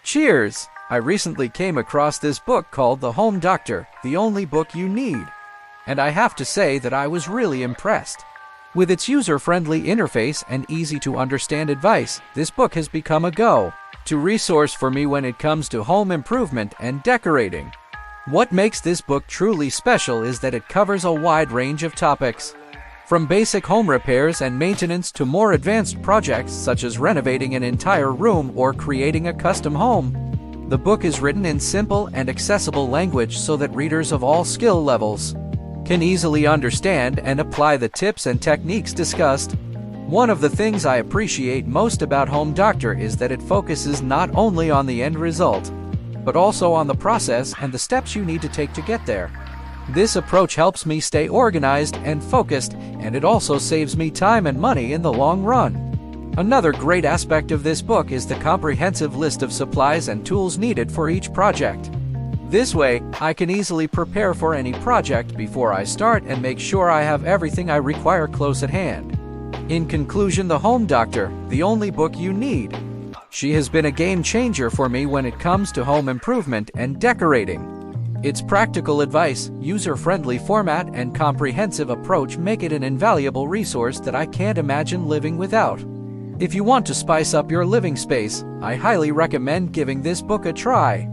Cheers! I recently came across this book called The Home Doctor, The Only Book You Need. And I have to say that I was really impressed. With its user-friendly interface and easy-to-understand advice, this book has become a go-to resource for me when it comes to home improvement and decorating. What makes this book truly special is that it covers a wide range of topics. From basic home repairs and maintenance to more advanced projects such as renovating an entire room or creating a custom home. The book is written in simple and accessible language so that readers of all skill levels can easily understand and apply the tips and techniques discussed. One of the things I appreciate most about Home Doctor is that it focuses not only on the end result, but also on the process and the steps you need to take to get there. This approach helps me stay organized and focused, and it also saves me time and money in the long run. Another great aspect of this book is the comprehensive list of supplies and tools needed for each project. This way, I can easily prepare for any project before I start and make sure I have everything I require close at hand. In conclusion, The Home Doctor, The Only Book You Need. She has been a game changer for me when it comes to home improvement and decorating. Its practical advice, user-friendly format, and comprehensive approach make it an invaluable resource that I can't imagine living without. If you want to spice up your living space, I highly recommend giving this book a try.